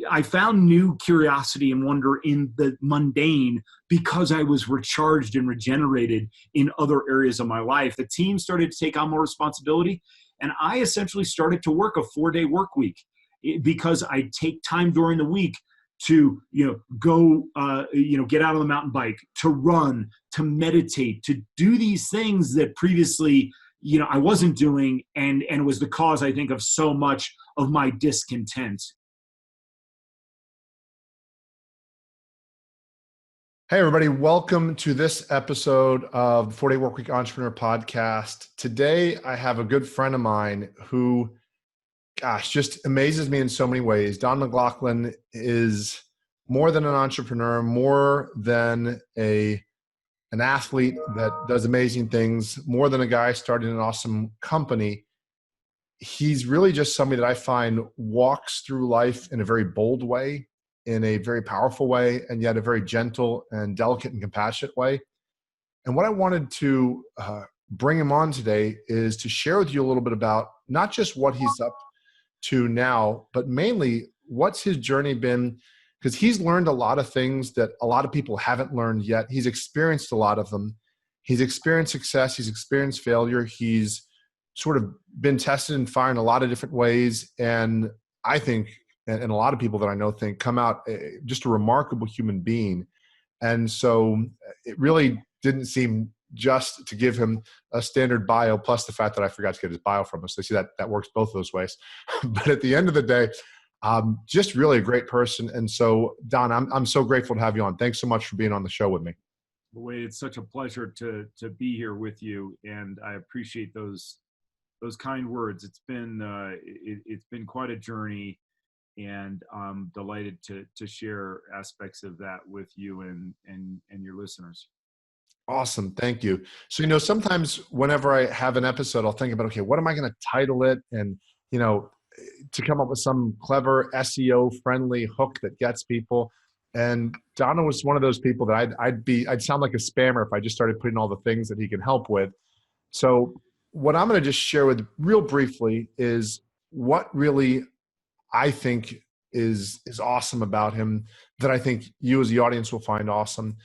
I found new curiosity and wonder in the mundane because I was recharged and regenerated in other areas of my life. The team started to take on more responsibility, and I essentially started to work a 4-day work week because I take time during the week to go get out on the mountain bike, to run, to meditate, to do these things that previously I wasn't doing, and it was the cause, I think, of so much of my discontent. Hey, everybody. Welcome to this episode of the 4-Day Workweek Entrepreneur Podcast. Today, I have a good friend of mine who, just amazes me in so many ways. Don McLaughlin is more than an entrepreneur, more than an athlete that does amazing things, more than a guy starting an awesome company. He's really just somebody that I find walks through life in a very bold way, in a very powerful way, and yet a very gentle and delicate and compassionate way. And what I wanted to bring him on today is to share with you a little bit about not just what he's up to now, but mainly what's his journey been, because he's learned a lot of things that a lot of people haven't learned yet. He's experienced a lot of them. He's experienced success. He's experienced failure. He's sort of been tested and fired in a lot of different ways. And I think, and a lot of people that I know think, come out just a remarkable human being. And so it really didn't seem just to give him a standard bio, plus the fact that I forgot to get his bio from him. So see that works both those ways. But at the end of the day, just really a great person. And so, Don, I'm so grateful to have you on. Thanks so much for being on the show with me. Wade, it's such a pleasure to be here with you, and I appreciate those kind words. It's been quite a journey, and I'm delighted to share aspects of that with you and your listeners. Awesome. Thank you. So, sometimes whenever I have an episode, I'll think about, okay, what am I going to title it? And, to come up with some clever SEO friendly hook that gets people. And Donna was one of those people that I'd sound like a spammer if I just started putting all the things that he can help with. So what I'm going to just share with real briefly is what really I think is awesome about him, that I think you as the audience will find awesome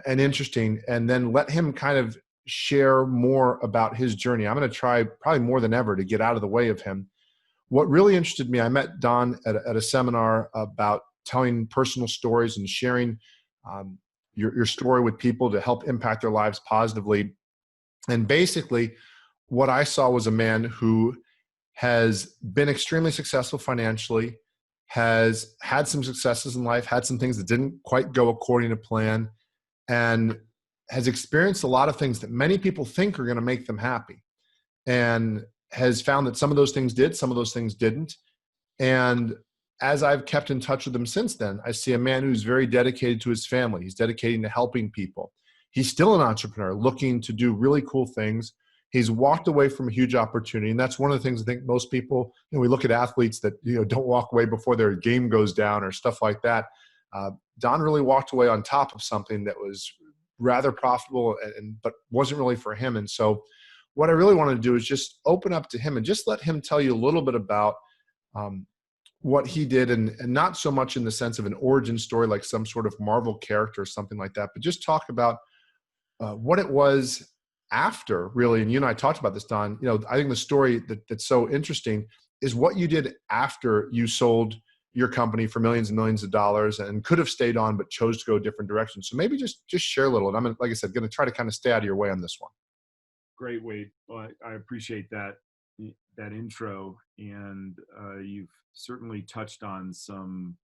and interesting, and then let him kind of share more about his journey. I'm going to try probably more than ever to get out of the way of him. What really interested me, I met Don at a seminar about telling personal stories and sharing your story with people to help impact their lives positively. And basically, what I saw was a man who has been extremely successful financially, has had some successes in life, had some things that didn't quite go according to plan, and has experienced a lot of things that many people think are going to make them happy, and has found that some of those things did, some of those things didn't. And as I've kept in touch with him since then, I see a man who's very dedicated to his family. He's dedicated to helping people. He's still an entrepreneur looking to do really cool things. He's walked away from a huge opportunity. And that's one of the things I think most people, we look at athletes that, don't walk away before their game goes down or stuff like that. Don really walked away on top of something that was rather profitable, but wasn't really for him. And so what I really want to do is just open up to him and just let him tell you a little bit about what he did, and not so much in the sense of an origin story like some sort of Marvel character or something like that, but just talk about what it was after, really. And you and I talked about this, Don. I think the story that's so interesting is what you did after you sold your company for millions and millions of dollars and could have stayed on but chose to go a different direction. So maybe just share a little. And I'm, like I said, going to try to kind of stay out of your way on this one. Great, Wade. Well, I appreciate that intro, and you've certainly touched on some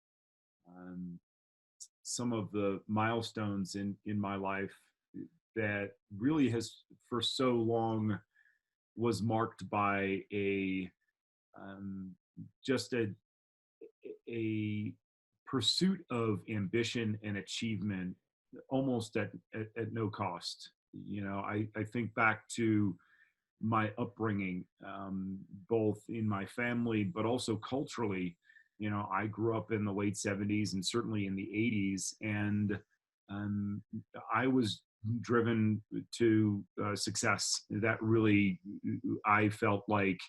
of the milestones in my life that really has for so long was marked by just a pursuit of ambition and achievement almost at no cost. I think back to my upbringing, both in my family, but also culturally. I grew up in the late 70s and certainly in the 80s, and I was driven to success. That really, I felt like,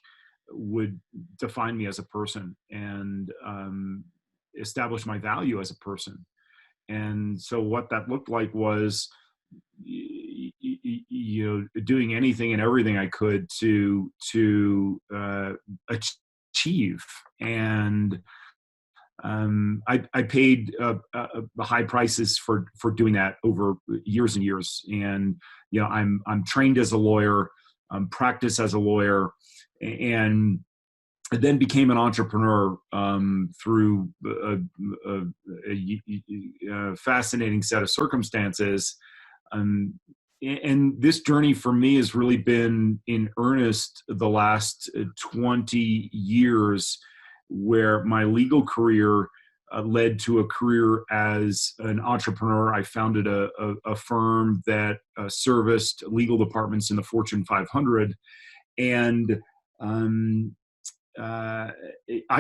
would define me as a person. And establish my value as a person. And so what that looked like was, doing anything and everything I could to achieve. And I paid high prices for doing that over years and years. And I'm trained as a lawyer, practice as a lawyer, and I then became an entrepreneur through a fascinating set of circumstances. And this journey for me has really been in earnest the last 20 years, where my legal career led to a career as an entrepreneur. I founded a firm that serviced legal departments in the Fortune 500. And I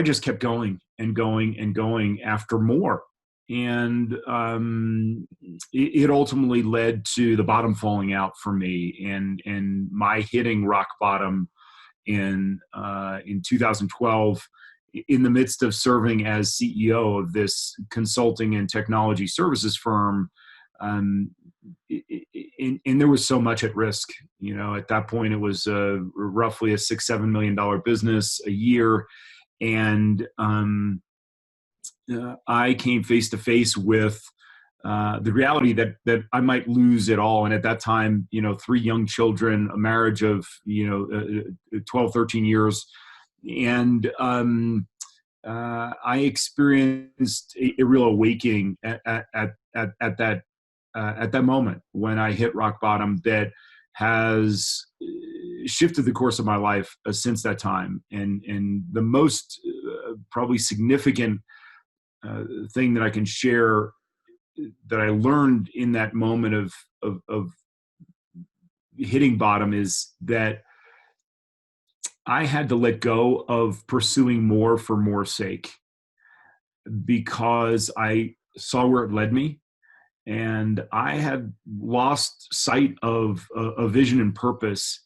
just kept going and going and going after more. And it ultimately led to the bottom falling out for me, and my hitting rock bottom in 2012, in the midst of serving as CEO of this consulting and technology services firm. And there was so much at risk. At that point, it was roughly a $6-7 million business a year. And I came face to face with the reality that I might lose it all. And at that time, 3 young children, a marriage of 12, 13 years, and I experienced a real awakening at that moment when I hit rock bottom that has shifted the course of my life since that time. And the most probably significant thing that I can share that I learned in that moment of hitting bottom is that I had to let go of pursuing more for more's sake, because I saw where it led me. And I had lost sight of a vision and purpose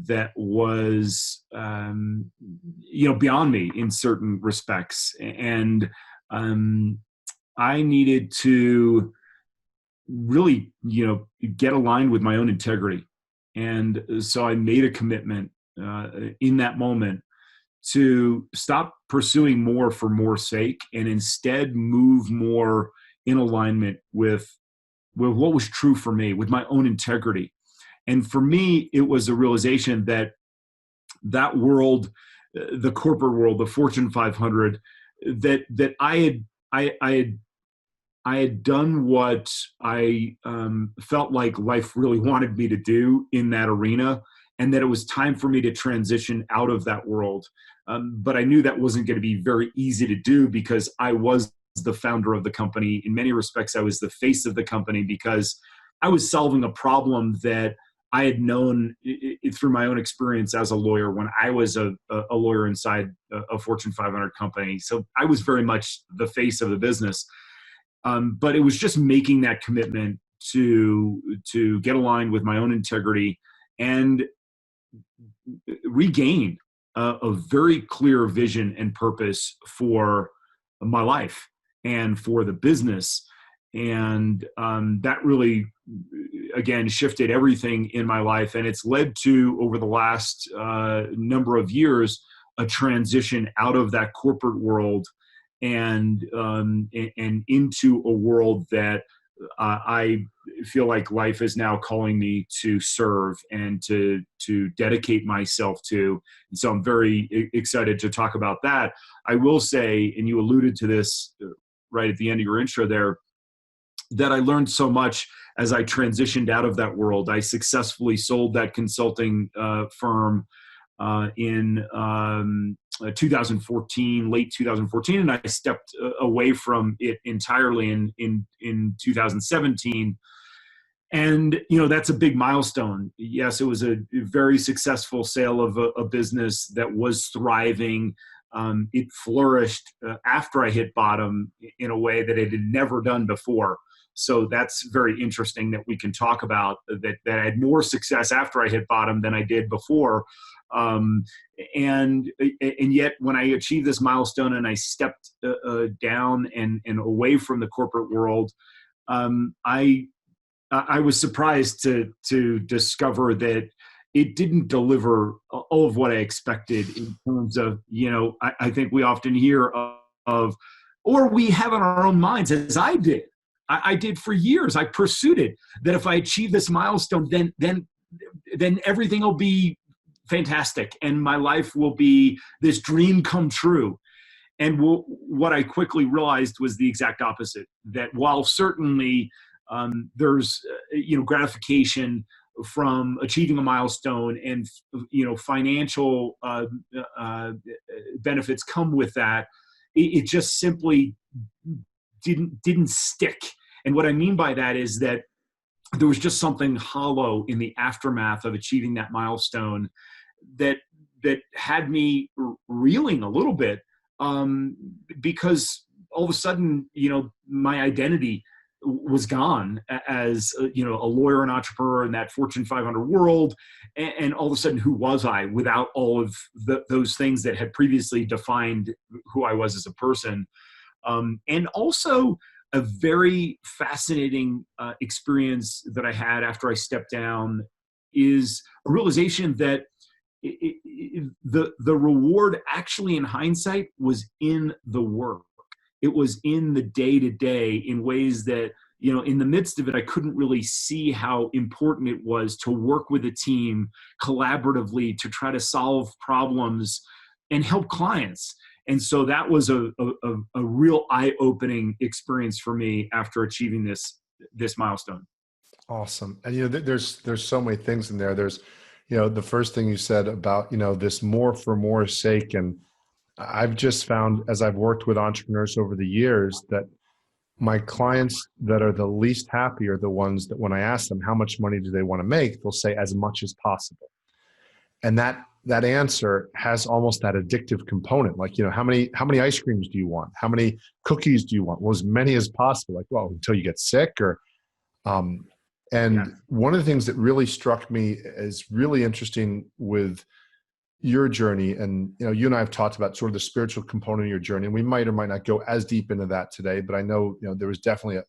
that was, beyond me in certain respects. And I needed to really, get aligned with my own integrity. And so I made a commitment in that moment to stop pursuing more for more's sake, and instead move more in alignment with what was true for me, with my own integrity. And for me, it was a realization that world, the corporate world, the Fortune 500, that I had done what I felt like life really wanted me to do in that arena, and that it was time for me to transition out of that world. But I knew that wasn't going to be very easy to do, because I was the founder of the company. In many respects, I was the face of the company, because I was solving a problem that I had known through my own experience as a lawyer when I was a lawyer inside a Fortune 500 company. So I was very much the face of the business. But it was just making that commitment to get aligned with my own integrity and regain a very clear vision and purpose for my life and for the business. And that really, again, shifted everything in my life. And it's led to, over the last number of years, a transition out of that corporate world and into a world that I feel like life is now calling me to serve and to dedicate myself to. And so I'm very excited to talk about that. I will say, and you alluded to this right at the end of your intro there, that I learned so much as I transitioned out of that world. I successfully sold that consulting firm in 2014, late 2014, and I stepped away from it entirely in 2017. And that's a big milestone. Yes, it was a very successful sale of a business that was thriving. It flourished after I hit bottom in a way that it had never done before. So that's very interesting that we can talk about that I had more success after I hit bottom than I did before. Um, and yet when I achieved this milestone and I stepped down and away from the corporate world, I was surprised to discover that it didn't deliver all of what I expected in terms of, I think we often hear of, or we have in our own minds, as I did. I did for years. I pursued it, that if I achieve this milestone, then everything will be fantastic and my life will be this dream come true. And what I quickly realized was the exact opposite, that while certainly there's gratification from achieving a milestone and financial benefits come with that, it just simply didn't stick. And what I mean by that is that there was just something hollow in the aftermath of achieving that milestone that had me reeling a little bit, because all of a sudden, my identity was gone as a lawyer and entrepreneur in that Fortune 500 world, and all of a sudden, who was I without all of those things that had previously defined who I was as a person? And also a very fascinating experience that I had after I stepped down is a realization that the reward actually in hindsight was in the work. It was in the day-to-day in ways that, in the midst of it, I couldn't really see how important it was to work with a team collaboratively to try to solve problems and help clients. And so that was a real eye-opening experience for me after achieving this milestone. Awesome. And there's so many things in there. There's the first thing you said about this more for more sake, and I've just found, as I've worked with entrepreneurs over the years, that my clients that are the least happy are the ones that when I ask them how much money do they want to make, they'll say as much as possible. And that answer has almost that addictive component. Like, how many ice creams do you want? How many cookies do you want? Well, as many as possible. Like, well, until you get sick or, one of the things that really struck me as really interesting with your journey, and you and I have talked about sort of the spiritual component of your journey, and we might or might not go as deep into that today, but I know there was definitely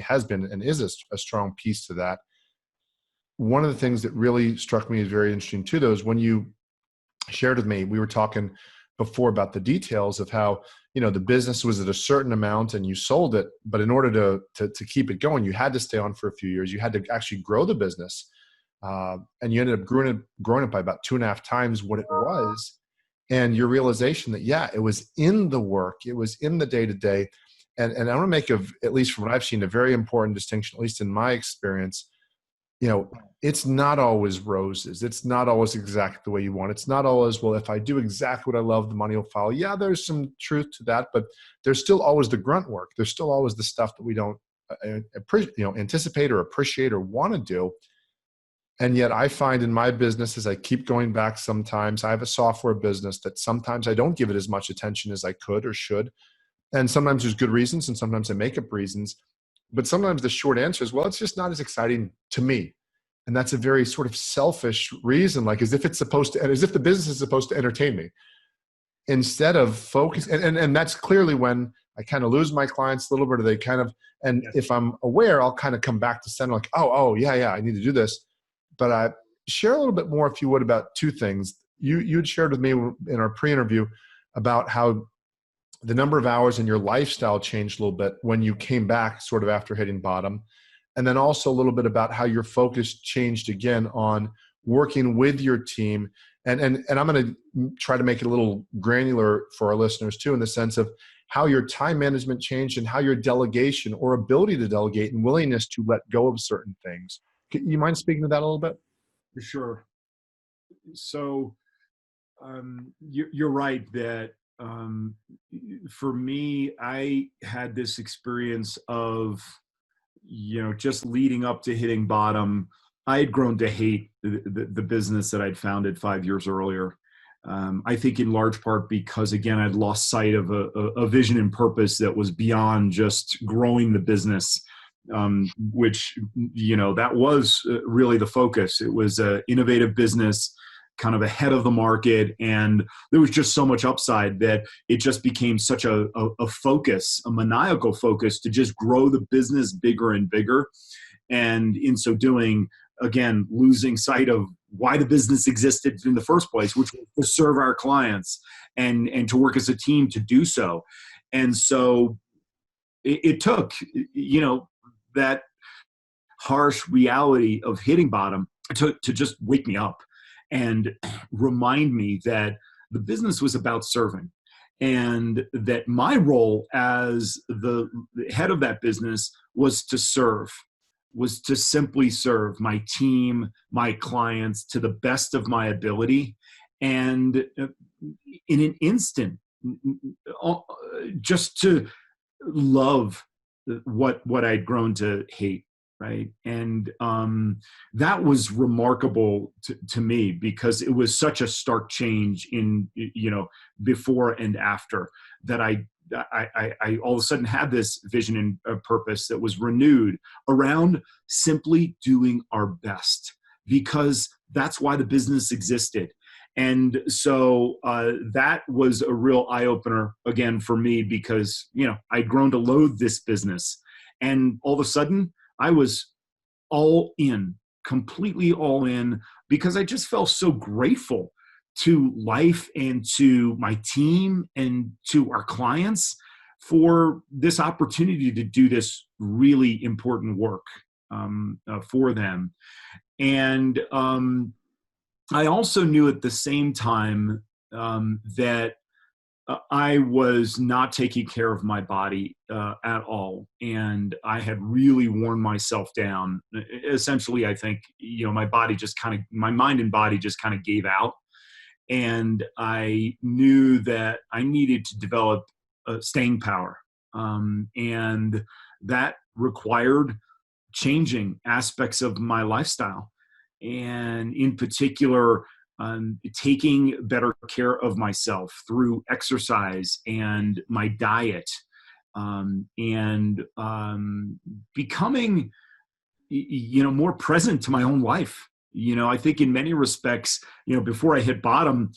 has been and is a strong piece to that. One of the things that really struck me as very interesting too, though, is when you shared with me, we were talking before about the details of how the business was at a certain amount and you sold it, but in order to keep it going, you had to stay on for a few years. You had to actually grow the business. And you ended up growing it by about 2.5 times what it was. And your realization that, it was in the work, it was in the day-to-day. And I want to make, at least from what I've seen, a very important distinction, at least in my experience. It's not always roses. It's not always exactly the way you want. It's not always, well, if I do exactly what I love, the money will follow. Yeah, there's some truth to that, but there's still always the grunt work. There's still always the stuff that we don't anticipate or appreciate or want to do. And yet I find in my business, as I keep going back, sometimes I have a software business that sometimes I don't give it as much attention as I could or should. And sometimes there's good reasons and sometimes I make up reasons. But sometimes the short answer is, well, it's just not as exciting to me. And that's a very sort of selfish reason, like as if the business is supposed to entertain me. Instead of focus, and that's clearly when I kind of lose my clients a little bit, or they kind of, and if I'm aware, I'll kind of come back to center like, oh, yeah, I need to do this. But I share a little bit more, if you would, about two things. You'd shared with me in our pre-interview about how the number of hours in your lifestyle changed a little bit when you came back sort of after hitting bottom. And then also a little bit about how your focus changed again on working with your team. And I'm going to try to make it a little granular for our listeners too, in the sense of how your time management changed and how your delegation or ability to delegate and willingness to let go of certain things. You mind speaking to that a little bit? For sure. So you're right that for me, I had this experience of, just leading up to hitting bottom, I had grown to hate the business that I'd founded 5 years earlier. I think in large part because, again, I'd lost sight of a vision and purpose that was beyond just growing the business, which, that was really the focus. It was an innovative business kind of ahead of the market. And there was just so much upside that it just became such a focus, a maniacal focus to just grow the business bigger and bigger. And in so doing, again, losing sight of why the business existed in the first place, which was to serve our clients and to work as a team to do so. And so it took, that harsh reality of hitting bottom to just wake me up and remind me that the business was about serving, and that my role as the head of that business was to serve, was to simply serve my team, my clients to the best of my ability. And in an instant, just to love what I'd grown to hate. Right. And that was remarkable to me, because it was such a stark change in, before and after, that I all of a sudden had this vision and purpose that was renewed around simply doing our best, because that's why the business existed. And so that was a real eye-opener again for me, because, I'd grown to loathe this business. And all of a sudden I was all in, completely all in, because I just felt so grateful to life and to my team and to our clients for this opportunity to do this really important work for them. And I also knew at the same time that I was not taking care of my body at all. And I had really worn myself down. Essentially, I think, my mind and body just kind of gave out. And I knew that I needed to develop staying power. And that required changing aspects of my lifestyle. And in particular, taking better care of myself through exercise and my diet, and becoming, more present to my own life. I think in many respects, before I hit bottom,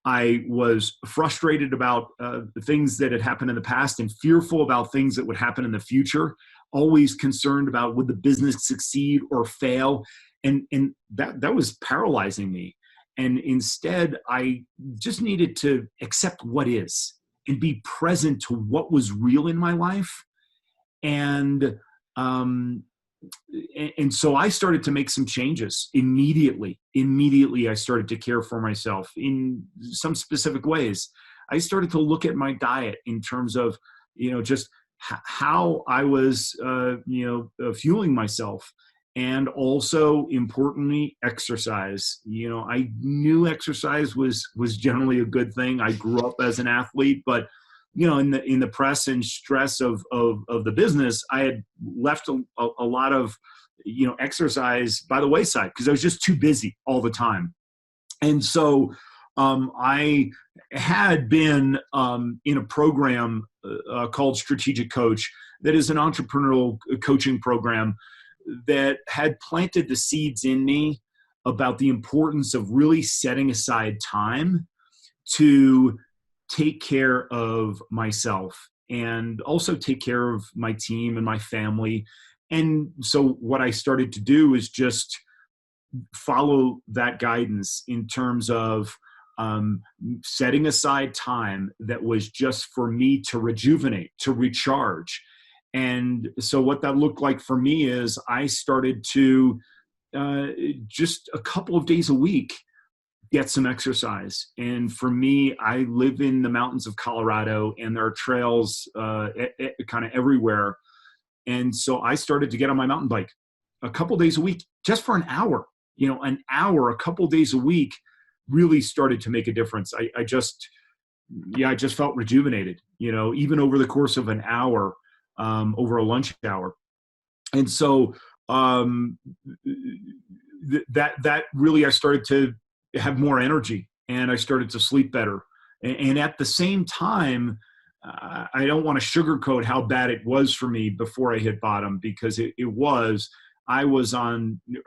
I was frustrated about the things that had happened in the past and fearful about things that would happen in the future, always concerned about would the business succeed or fail. And that was paralyzing me. And instead, I just needed to accept what is and be present to what was real in my life. And so I started to make some changes immediately. Immediately, I started to care for myself in some specific ways. I started to look at my diet in terms of, just how I was, fueling myself. And also, importantly, exercise. I knew exercise was generally a good thing. I grew up as an athlete, but in the press and stress of the business, I had left a lot of exercise by the wayside because I was just too busy all the time. And so I had been in a program called Strategic Coach, that is an entrepreneurial coaching program that had planted the seeds in me about the importance of really setting aside time to take care of myself and also take care of my team and my family. And so what I started to do is just follow that guidance in terms of setting aside time that was just for me to rejuvenate, to recharge. And so what that looked like for me is I started to just a couple of days a week get some exercise. And for me, I live in the mountains of Colorado, and there are trails kind of everywhere. And so I started to get on my mountain bike a couple days a week, just for an hour. A couple days a week really started to make a difference. I just felt rejuvenated, even over the course of an hour. Over a lunch hour. And so that really, I started to have more energy, and I started to sleep better. And at the same time, I don't want to sugarcoat how bad it was for me before I hit bottom, because it was. I was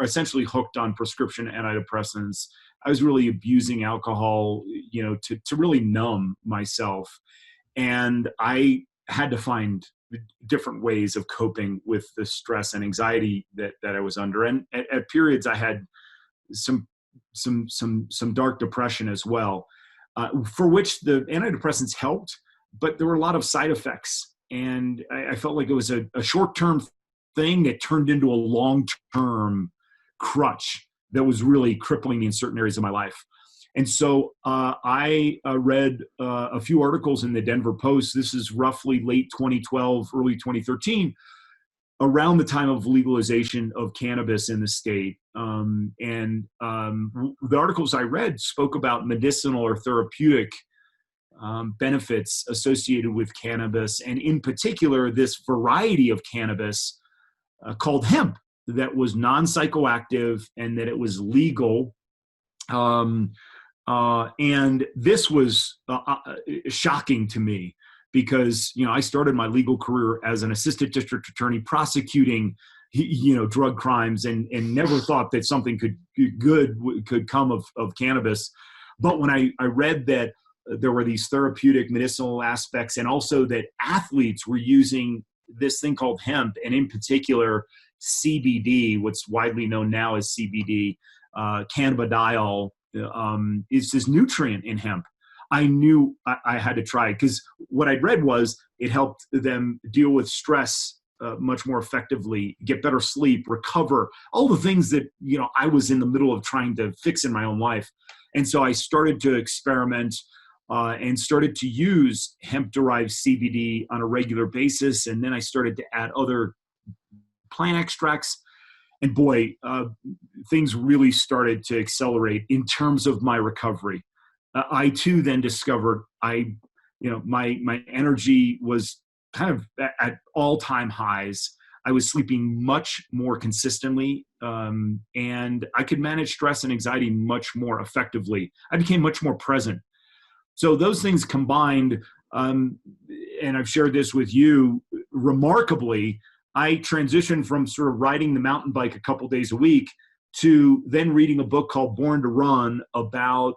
essentially hooked on prescription antidepressants. I was really abusing alcohol, to really numb myself. And I had to find different ways of coping with the stress and anxiety that I was under. And at periods I had some dark depression as well, for which the antidepressants helped, but there were a lot of side effects. And I felt like it was a short-term thing that turned into a long-term crutch that was really crippling me in certain areas of my life. And so I read a few articles in the Denver Post. This is roughly late 2012, early 2013, around the time of legalization of cannabis in the state. The articles I read spoke about medicinal or therapeutic benefits associated with cannabis, and in particular, this variety of cannabis called hemp that was non-psychoactive and that it was legal. And this was shocking to me because, I started my legal career as an assistant district attorney prosecuting, drug crimes, and never thought that something could come of cannabis. But when I read that there were these therapeutic medicinal aspects, and also that athletes were using this thing called hemp, and in particular CBD, what's widely known now as CBD, cannabidiol, is this nutrient in hemp. I knew I had to try it because what I'd read was it helped them deal with stress much more effectively, get better sleep, recover, all the things that, I was in the middle of trying to fix in my own life. And so I started to experiment and started to use hemp-derived CBD on a regular basis. And then I started to add other plant extracts. And boy, things really started to accelerate in terms of my recovery. I too then discovered my energy was kind of at all-time highs. I was sleeping much more consistently, and I could manage stress and anxiety much more effectively. I became much more present. So those things combined, and I've shared this with you, remarkably, I transitioned from sort of riding the mountain bike a couple days a week to then reading a book called Born to Run about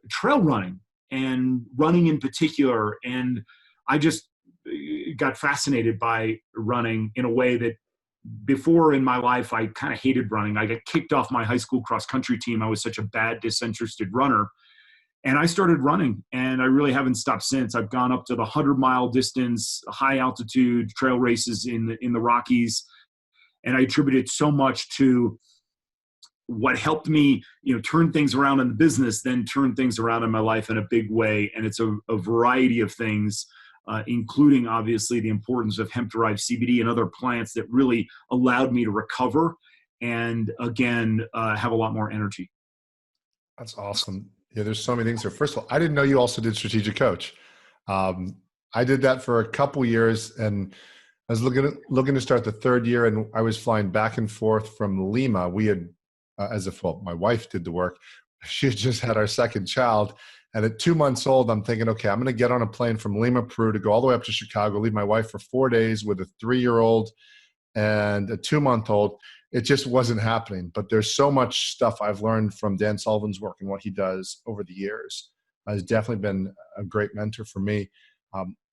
trail running and running in particular. And I just got fascinated by running in a way that before in my life, I kind of hated running. I got kicked off my high school cross country team. I was such a bad, disinterested runner. And I started running, and I really haven't stopped since. I've gone up to the 100-mile distance, high altitude trail races in the Rockies. And I attribute it so much to what helped me, turn things around in the business, then turn things around in my life in a big way. And it's a variety of things, including obviously the importance of hemp-derived CBD and other plants that really allowed me to recover and again, have a lot more energy. That's awesome. Yeah, there's so many things there. First of all, I didn't know you also did strategic coach. I did that for a couple years, and I was looking to start the third year, and I was flying back and forth from Lima. We had, my wife did the work. She had just had our second child, and at 2 months old, I'm thinking, okay, I'm going to get on a plane from Lima, Peru, to go all the way up to Chicago, leave my wife for 4 days with a 3-year-old and a 2-month-old. It just wasn't happening. But there's so much stuff I've learned from Dan Sullivan's work and what he does over the years. Has definitely been a great mentor for me.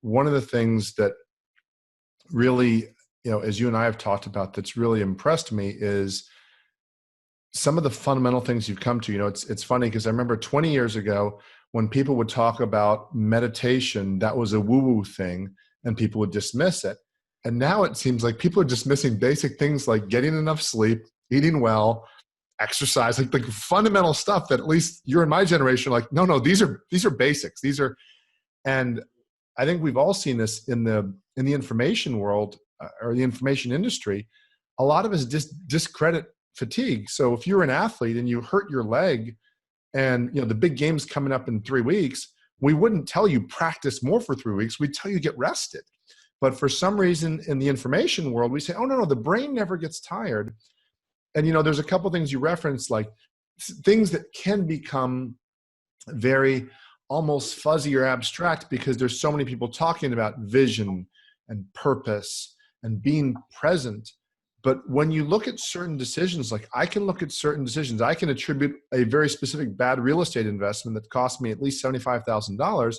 One of the things that really, as you and I have talked about, that's really impressed me is some of the fundamental things you've come to. It's funny because I remember 20 years ago when people would talk about meditation, that was a woo-woo thing and people would dismiss it. And now it seems like people are dismissing basic things like getting enough sleep, eating well, exercise, like the fundamental stuff that at least you're in my generation, like, no, these are basics. And I think we've all seen this in the information world or the information industry. A lot of us discredit fatigue. So if you're an athlete and you hurt your leg and the big game's coming up in 3 weeks, we wouldn't tell you practice more for 3 weeks. We'd tell you get rested. But for some reason in the information world, we say, oh, no, the brain never gets tired. And, there's a couple things you referenced, like things that can become very almost fuzzy or abstract because there's so many people talking about vision and purpose and being present. But when you look at certain decisions, like I can look at certain decisions, I can attribute a very specific bad real estate investment that cost me at least $75,000.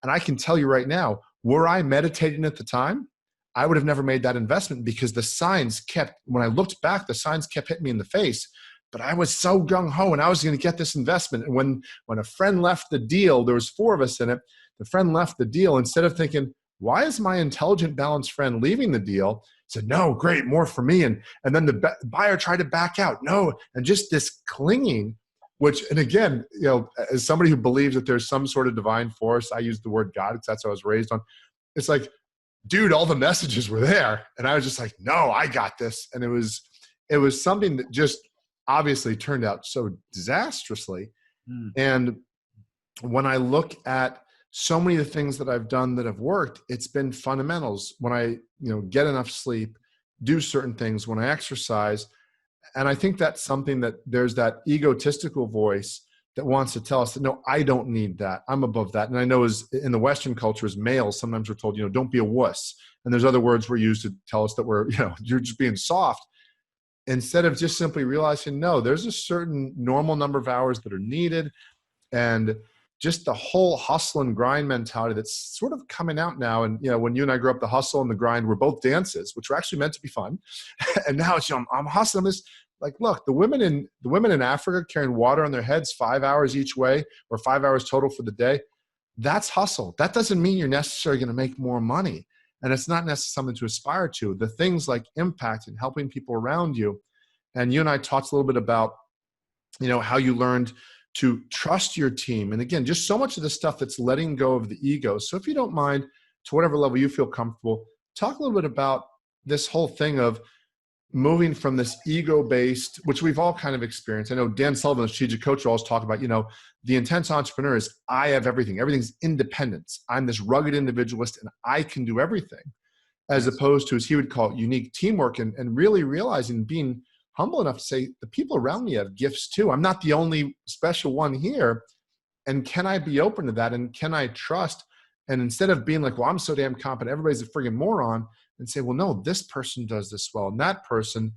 And I can tell you right now, were I meditating at the time, I would have never made that investment because the signs kept, when I looked back, the signs kept hitting me in the face. But I was so gung-ho and I was going to get this investment. And when a friend left the deal, there was 4 of us in it. The friend left the deal. Instead of thinking, why is my intelligent, balanced friend leaving the deal? Said, no, great, more for me. And then the buyer tried to back out. No, and just this clinging, which, and again, as somebody who believes that there's some sort of divine force, I use the word God because that's what I was raised on. It's like, dude, all the messages were there. And I was just like, no, I got this. And it was something that just obviously turned out so disastrously. And when I look at so many of the things that I've done that have worked, it's been fundamentals. When I, get enough sleep, do certain things, when I exercise. And I think that's something that there's that egotistical voice that wants to tell us that, no, I don't need that. I'm above that. And I know as in the Western culture, as males, sometimes we're told, don't be a wuss. And there's other words we're used to tell us that we're, you're just being soft. Instead of just simply realizing, no, there's a certain normal number of hours that are needed. And just the whole hustle and grind mentality that's sort of coming out now. And, when you and I grew up, the hustle and the grind were both dances, which were actually meant to be fun. And now it's, I'm hustling this. Like, look, the women in Africa carrying water on their heads 5 hours each way or 5 hours total for the day. That's hustle. That doesn't mean you're necessarily going to make more money. And it's not necessarily something to aspire to. The things like impact and helping people around you. And you and I talked a little bit about, how you learned to trust your team. And again, just so much of the stuff that's letting go of the ego. So if you don't mind, to whatever level you feel comfortable, talk a little bit about this whole thing of moving from this ego-based, which we've all kind of experienced. I know Dan Sullivan, the strategic coach, always talk about, the intense entrepreneur is I have everything. Everything's independence. I'm this rugged individualist and I can do everything, as opposed to, as he would call it, unique teamwork and really realizing, being humble enough to say, the people around me have gifts too. I'm not the only special one here. And can I be open to that? And can I trust? And instead of being like, well, I'm so damn competent, everybody's a friggin' moron, and say, well, no, this person does this well. And that person,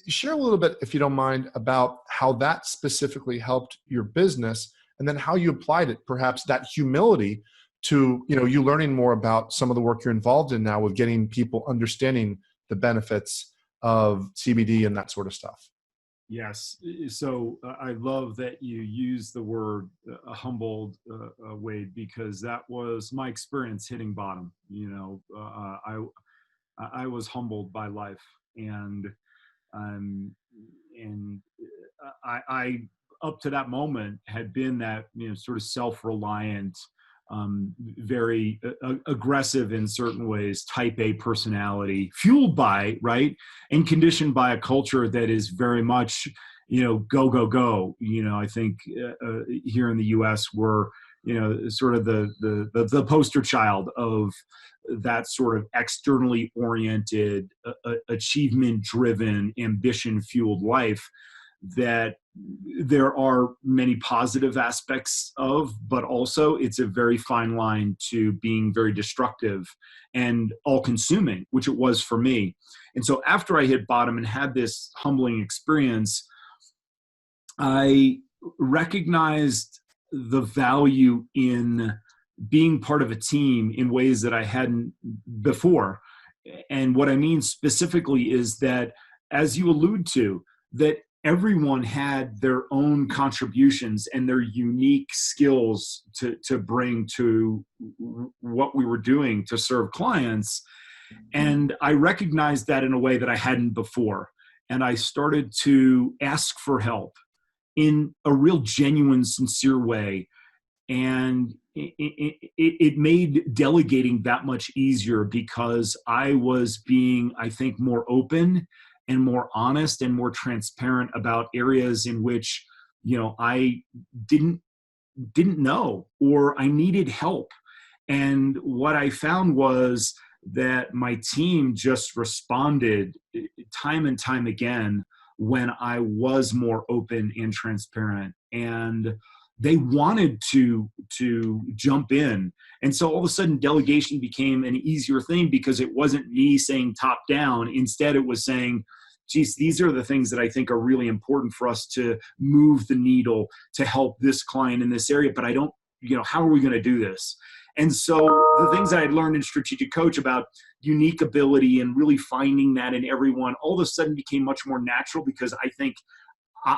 share a little bit, if you don't mind, about how that specifically helped your business and then how you applied it, perhaps that humility to, you learning more about some of the work you're involved in now with getting people understanding the benefits of CBD and that sort of stuff. Yes. So I love that you use the word humbled, Wade, because that was my experience hitting bottom. I was humbled by life, and I up to that moment had been that sort of self-reliant, very aggressive in certain ways, type A personality, fueled by, right, and conditioned by a culture that is very much, go, go, go. I think here in the U.S. we're, sort of the poster child of that sort of externally oriented, achievement-driven, ambition-fueled life that there are many positive aspects of, but also it's a very fine line to being very destructive and all-consuming, which it was for me. And so after I hit bottom and had this humbling experience, I recognized the value in being part of a team in ways that I hadn't before. And what I mean specifically is that, as you allude to, that everyone had their own contributions and their unique skills to bring to what we were doing to serve clients. And I recognized that in a way that I hadn't before. And I started to ask for help in a real genuine, sincere way. And it made delegating that much easier because I was being, I think, more open and more honest and more transparent about areas in which, I didn't know, or I needed help. And what I found was that my team just responded time and time again when I was more open and transparent, and they wanted to jump in. And so all of a sudden delegation became an easier thing because it wasn't me saying top down. Instead, it was saying, geez, these are the things that I think are really important for us to move the needle to help this client in this area, but I don't, how are we going to do this? And so the things that I'd learned in Strategic Coach about unique ability and really finding that in everyone all of a sudden became much more natural, because I think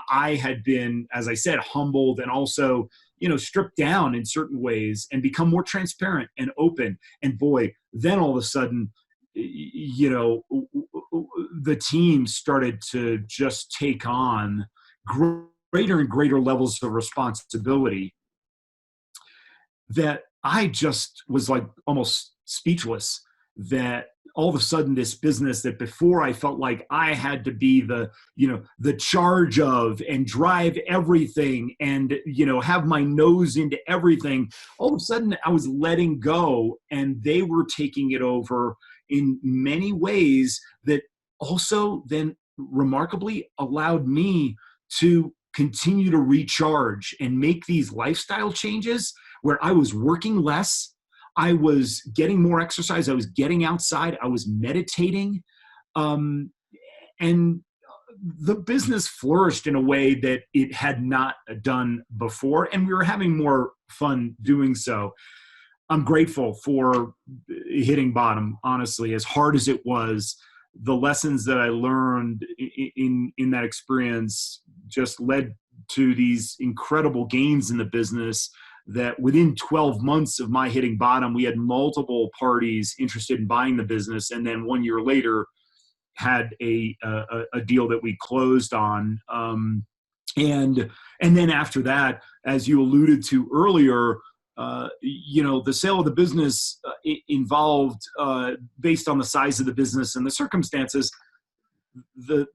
I had been, as I said, humbled and also, stripped down in certain ways and become more transparent and open. And boy, then all of a sudden, the team started to just take on greater and greater levels of responsibility that I just was like almost speechless, that all of a sudden this business that before I felt like I had to be the charge of and drive everything and, have my nose into everything, all of a sudden I was letting go and they were taking it over in many ways that also then remarkably allowed me to continue to recharge and make these lifestyle changes where I was working less, I was getting more exercise, I was getting outside, I was meditating, and the business flourished in a way that it had not done before, and we were having more fun doing so. I'm grateful for hitting bottom, honestly, as hard as it was. The lessons that I learned in that experience just led to these incredible gains in the business, that within 12 months of my hitting bottom, we had multiple parties interested in buying the business. And then 1 year later had a deal that we closed on. And then after that, as you alluded to earlier, the sale of the business involved, based on the size of the business and the circumstances, the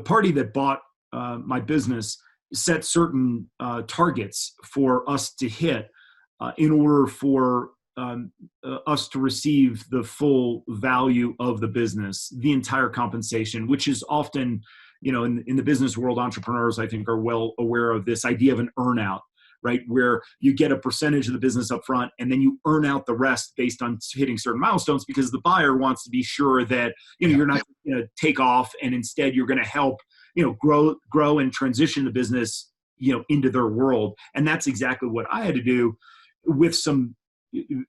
party that bought my business set certain targets for us to hit in order for us to receive the full value of the business, the entire compensation, which is often, in the business world, entrepreneurs, I think, are well aware of this idea of an earnout, right? Where you get a percentage of the business up front and then you earn out the rest based on hitting certain milestones, because the buyer wants to be sure that, you're not going to take off, and instead you're going to help grow and transition the business, into their world. And that's exactly what I had to do with some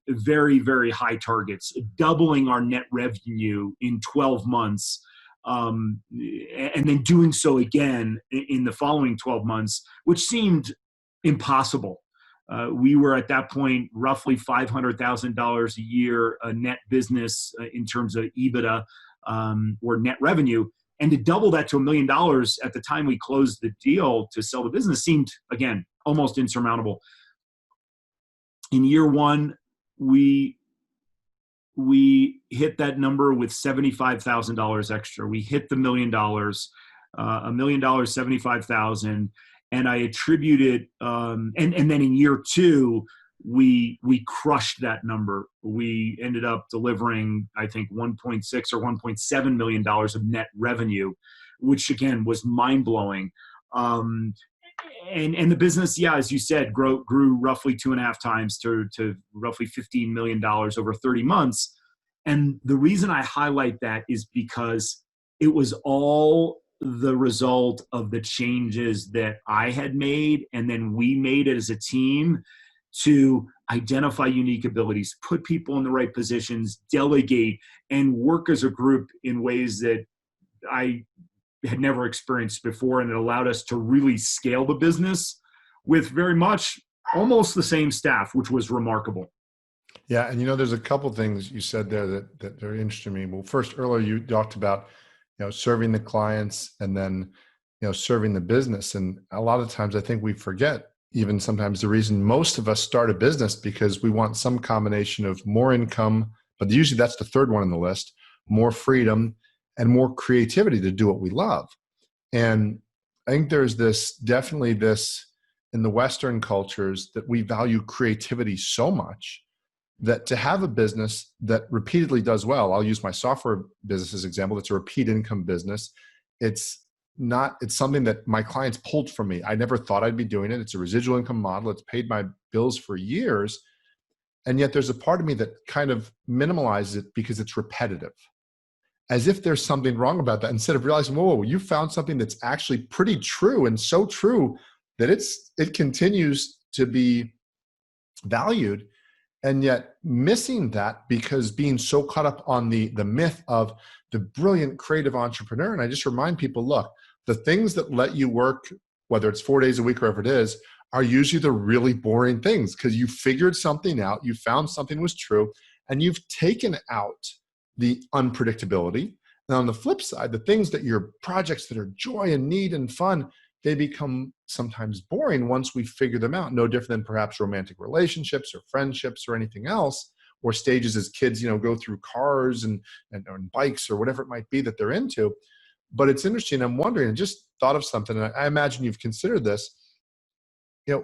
very, very high targets, doubling our net revenue in 12 months. And then doing so again in the following 12 months, which seemed impossible. We were at that point roughly $500,000 a year net business in terms of EBITDA or net revenue. And to double that to $1 million at the time we closed the deal to sell the business seemed, again, almost insurmountable. In year one, we hit that number with $75,000 extra. We hit the $1 million, $1 million, $75,000. And I attributed, and then in year two, we crushed that number. We ended up delivering, I think, 1.6 or $1.7 million of net revenue, which again was mind blowing. And the business, as you said, grew roughly 2.5 times to roughly $15 million over 30 months. And the reason I highlight that is because it was all the result of the changes that I had made, and then we made it as a team to identify unique abilities, put people in the right positions, delegate, and work as a group in ways that I had never experienced before. And it allowed us to really scale the business with very much almost the same staff, which was remarkable. Yeah. And, there's a couple of things you said there that very interesting to me. Well, first, earlier you talked about, serving the clients and then, serving the business. And a lot of times I think we forget, even sometimes, the reason most of us start a business because we want some combination of more income, but usually that's the third one on the list, more freedom and more creativity to do what we love. And I think there's definitely this in the Western cultures that we value creativity so much that to have a business that repeatedly does well, I'll use my software business as an example, it's a repeat income business. It's something that my clients pulled from me. I never thought I'd be doing it. It's a residual income model. It's paid my bills for years. And yet there's a part of me that kind of minimalizes it because it's repetitive. as if there's something wrong about that, instead of realizing, whoa, you found something that's actually pretty true, and so true that it continues to be valued. And yet missing that because being so caught up on the myth of the brilliant creative entrepreneur. And I just remind people, look, the things that let you work, whether it's 4 days a week or whatever it is, are usually the really boring things, because you figured something out, you found something was true, and you've taken out the unpredictability. And on the flip side, the things that your projects that are joy and need and fun, they become sometimes boring once we figure them out. No different than perhaps romantic relationships or friendships or anything else, or stages as kids, go through cars and bikes or whatever it might be that they're into. But it's interesting. I'm wondering, I just thought of something, and I imagine you've considered this.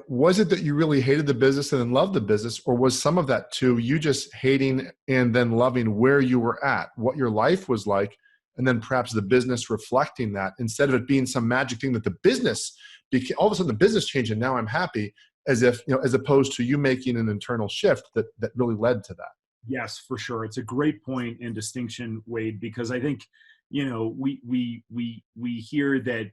Was it that you really hated the business and then loved the business, or was some of that too you just hating and then loving where you were at, what your life was like, and then perhaps the business reflecting that, instead of it being some magic thing that the business all of a sudden the business changed and now I'm happy, as if, as opposed to you making an internal shift that really led to that? Yes, for sure. It's a great point and distinction, Wade, because I think, we hear that,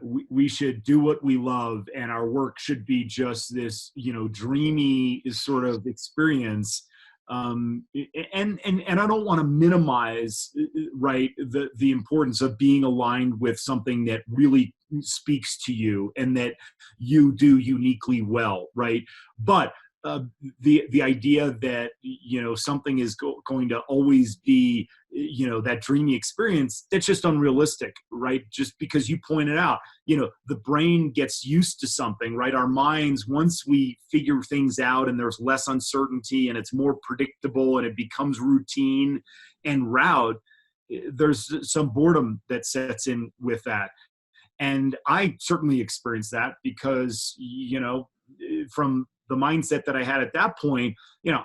we should do what we love, and our work should be just this, dreamy sort of experience. And I don't want to minimize, right, the importance of being aligned with something that really speaks to you and that you do uniquely well, right? But the idea that something is going to always be that dreamy experience, that's just unrealistic, right? Just because you pointed out, the brain gets used to something, right? Our minds, once we figure things out and there's less uncertainty and it's more predictable and it becomes routine and route, there's some boredom that sets in with that. And I certainly experienced that because from the mindset that I had at that point,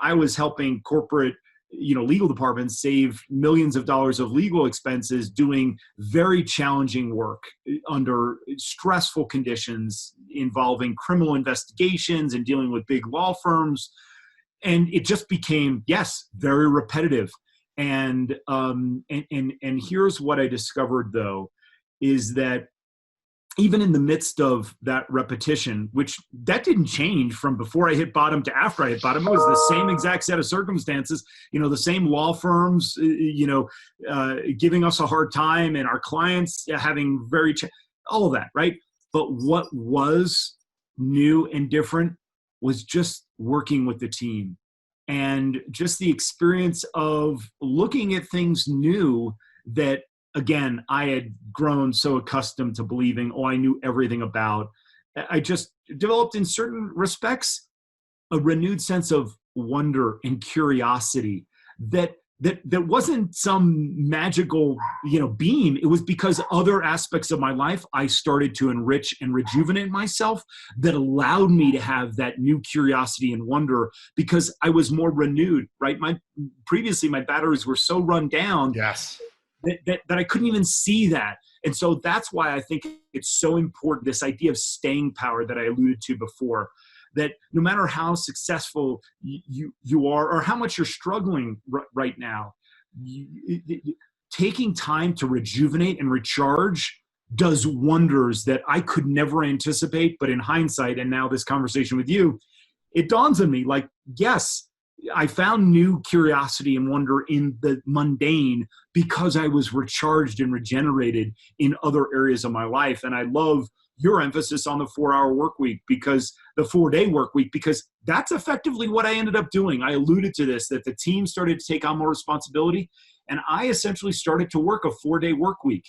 I was helping corporate, legal departments save millions of dollars of legal expenses doing very challenging work under stressful conditions involving criminal investigations and dealing with big law firms. And it just became, yes, very repetitive. And here's what I discovered, though, is that even in the midst of that repetition, which that didn't change from before I hit bottom to after I hit bottom, it was the same exact set of circumstances, the same law firms, giving us a hard time, and our clients having all of that, right? But what was new and different was just working with the team, and just the experience of looking at things new that, again, I had grown so accustomed to believing, I knew everything about. I just developed, in certain respects, a renewed sense of wonder and curiosity that wasn't some magical, beam. It was because other aspects of my life, I started to enrich and rejuvenate myself, that allowed me to have that new curiosity and wonder, because I was more renewed, right? Previously, my batteries were so run down. Yes. That I couldn't even see that. And so that's why I think it's so important, this idea of staying power that I alluded to before, that no matter how successful you are or how much you're struggling right now, taking time to rejuvenate and recharge does wonders that I could never anticipate. But in hindsight, and now this conversation with you, it dawns on me, like, yes, I found new curiosity and wonder in the mundane because I was recharged and regenerated in other areas of my life. And I love your emphasis on the 4-hour work week, because the 4-day work week, because that's effectively what I ended up doing. I alluded to this, that the team started to take on more responsibility, and I essentially started to work a 4-day work week,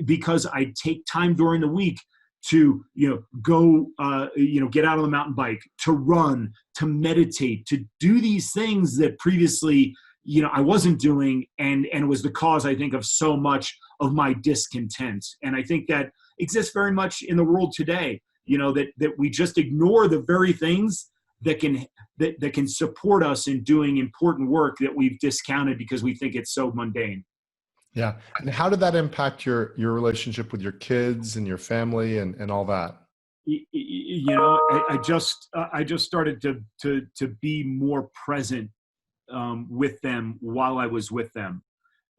because I take time during the week to go get out on the mountain bike, to run, to meditate, to do these things that previously I wasn't doing, and it was the cause, I think, of so much of my discontent. And I think that exists very much in the world today, that we just ignore the very things that can support us in doing important work that we've discounted because we think it's so mundane. Yeah. And how did that impact your relationship with your kids and your family and all that? I just started to be more present with them while I was with them.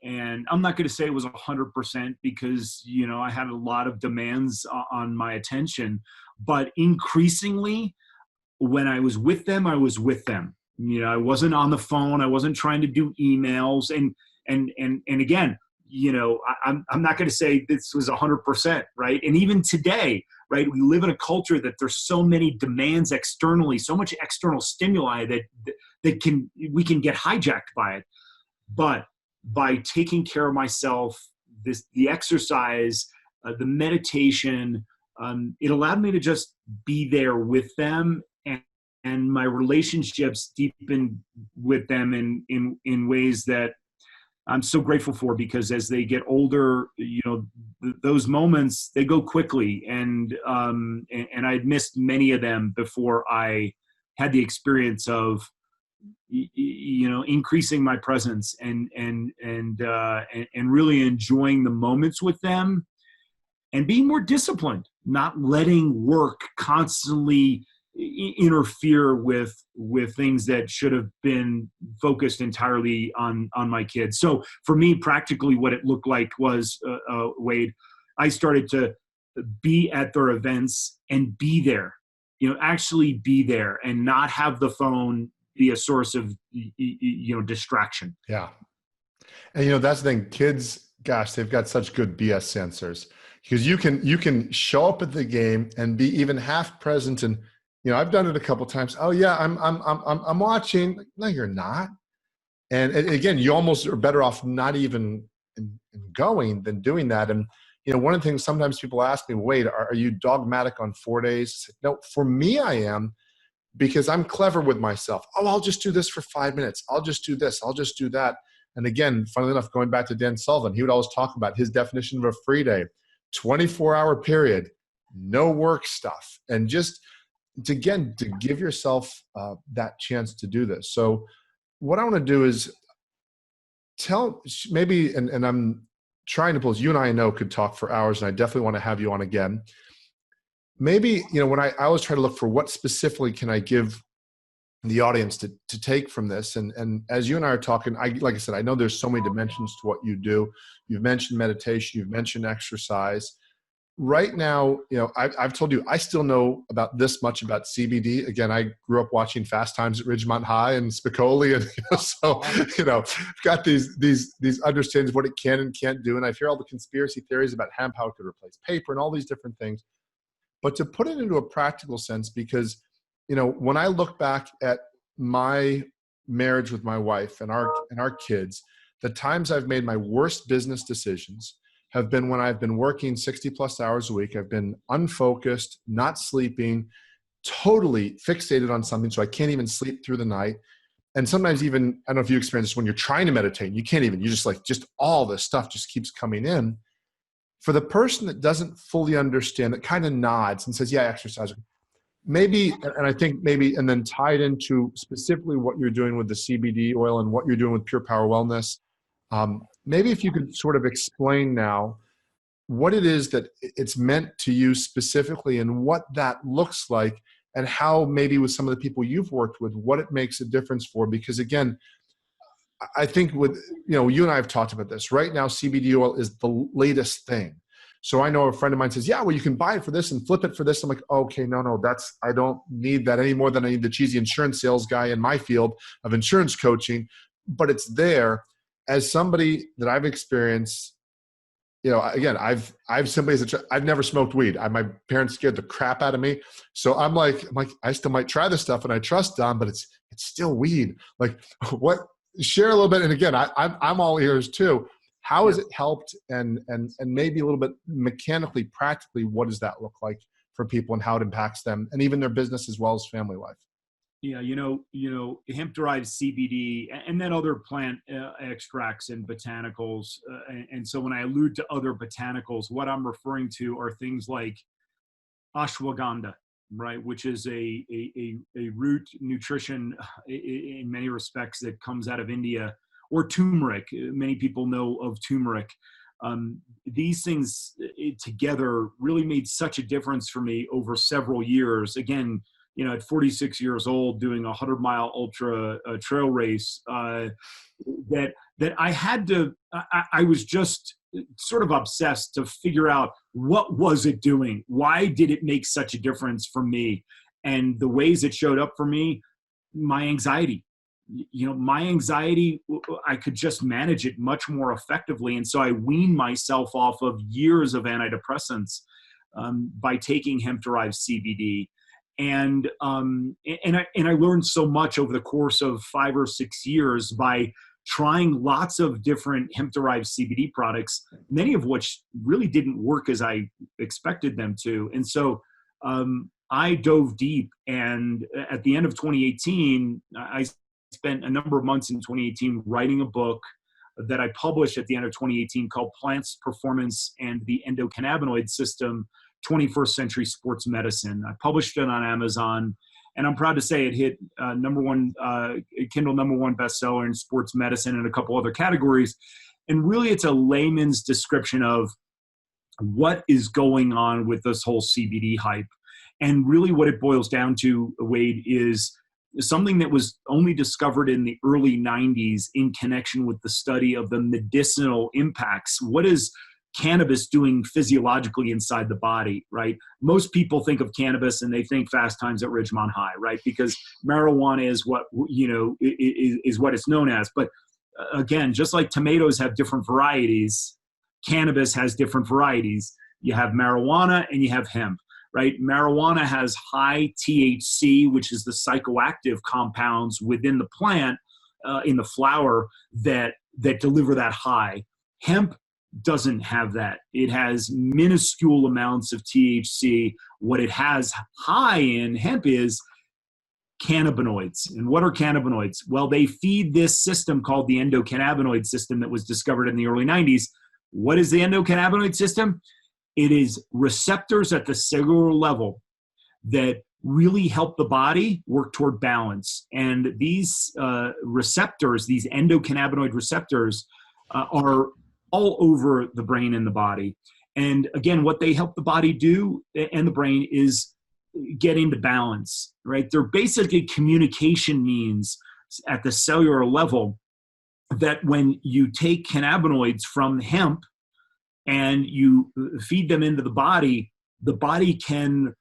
And I'm not going to say it was 100% because, you know, I had a lot of demands on my attention, but increasingly when I was with them, I was with them. You know, I wasn't on the phone. I wasn't trying to do emails. And again, you know, I'm not going to say this was 100%, right? And even today, right, we live in a culture that there's so many demands externally, so much external stimuli that we can get hijacked by it. But by taking care of myself, the exercise, the meditation, it allowed me to just be there with them, and my relationships deepened with them in ways that I'm so grateful for, because as they get older, you know, those moments, they go quickly, and I'd missed many of them before I had the experience of, you know, increasing my presence and really enjoying the moments with them, and being more disciplined, not letting work constantly interfere with things that should have been focused entirely on my kids. So for me, practically what it looked like was, Wade, I started to be at their events and be there, you know, actually be there and not have the phone be a source of, you know, distraction. Yeah. And, you know, that's the thing. Kids, gosh, they've got such good BS sensors, because you can show up at the game and be even half present. And, you know, I've done it a couple of times. Oh yeah, I'm watching. No, you're not. And again, you almost are better off not even going than doing that. And, you know, one of the things sometimes people ask me, Wade, are you dogmatic on 4 days? No, for me, I am, because I'm clever with myself. Oh, I'll just do this for 5 minutes. I'll just do this. I'll just do that. And again, funnily enough, going back to Dan Sullivan, he would always talk about his definition of a free day: 24-hour period, no work stuff. And just to give yourself that chance to do this. So what I want to do is maybe, and I'm trying to pull, you and I know could talk for hours, and I definitely want to have you on again. Maybe, you know, when I always try to look for what specifically can I give the audience to take from this. And as you and I are talking, like I said, I know there's so many dimensions to what you do. You've mentioned meditation, you've mentioned exercise. Right now, you know, I've told you, I still know about this much about CBD. Again, I grew up watching Fast Times at Ridgemont High and Spicoli. And, you know, so, you know, I've got these understandings of what it can and can't do. And I hear all the conspiracy theories about hemp, how it could replace paper and all these different things. But to put it into a practical sense, because, you know, when I look back at my marriage with my wife and our kids, the times I've made my worst business decisions have been when I've been working 60 plus hours a week. I've been unfocused, not sleeping, totally fixated on something, so I can't even sleep through the night. And sometimes even, I don't know if you experience this, when you're trying to meditate, you can't even, you just all this stuff just keeps coming in. For the person that doesn't fully understand, that kind of nods and says, yeah, exercise, maybe, and I think maybe, and then tied into specifically what you're doing with the CBD oil and what you're doing with Pure Power Wellness, maybe if you could sort of explain now what it is that it's meant to you specifically and what that looks like, and how maybe with some of the people you've worked with, what it makes a difference for. Because again, I think with, you know, you and I have talked about this. Right now, CBD oil is the latest thing. So I know a friend of mine says, yeah, well, you can buy it for this and flip it for this. I'm like, okay, no, I don't need that any more than I need the cheesy insurance sales guy in my field of insurance coaching. But it's there. As somebody that I've experienced, you know, again, I've simply, I've never smoked weed. My parents scared the crap out of me. So I'm like, I still might try this stuff, and I trust Don, but it's still weed. Like, what? Share a little bit. And again, I'm all ears too. How has it helped, and maybe a little bit mechanically, practically, what does that look like for people and how it impacts them and even their business as well as family life? Yeah, you know, hemp-derived CBD and then other plant extracts and botanicals. And so when I allude to other botanicals, what I'm referring to are things like ashwagandha, right, which is a root nutrition in many respects that comes out of India, or turmeric. Many people know of turmeric. These things together really made such a difference for me over several years. Again, you know, at 46 years old, doing a 100-mile ultra trail race, that that I had to, I was just sort of obsessed to figure out what was it doing? Why did it make such a difference for me? And the ways it showed up for me, my anxiety. My anxiety, I could just manage it much more effectively. And so I weaned myself off of years of antidepressants by taking hemp-derived CBD. And I learned so much over the course of 5 or 6 years by trying lots of different hemp-derived CBD products, many of which really didn't work as I expected them to. And so I dove deep, and at the end of 2018, I spent a number of months in 2018 writing a book that I published at the end of 2018 called Plants, Performance, and the Endocannabinoid System, 21st Century Sports Medicine. I published it on Amazon, and I'm proud to say it hit Kindle #1 bestseller in sports medicine and a couple other categories. And really, it's a layman's description of what is going on with this whole CBD hype. And really what it boils down to, Wade, is something that was only discovered in the early 90s in connection with the study of the medicinal impacts. What is cannabis doing physiologically inside the body, right? Most people think of cannabis and they think Fast Times at Ridgemont High, right? Because marijuana is what, is what it's known as. But again, just like tomatoes have different varieties, cannabis has different varieties. You have marijuana and you have hemp, right? Marijuana has high THC, which is the psychoactive compounds within the plant, in the flower that deliver that high. Hemp doesn't have that. It has minuscule amounts of THC. What it has high in hemp is cannabinoids. And what are cannabinoids? Well, they feed this system called the endocannabinoid system that was discovered in the early 90s. What is the endocannabinoid system? It is receptors at the cellular level that really help the body work toward balance. And these receptors, these endocannabinoid receptors, are all over the brain and the body. And again, what they help the body do and the brain is get into balance, right? They're basically communication means at the cellular level that when you take cannabinoids from hemp and you feed them into the body can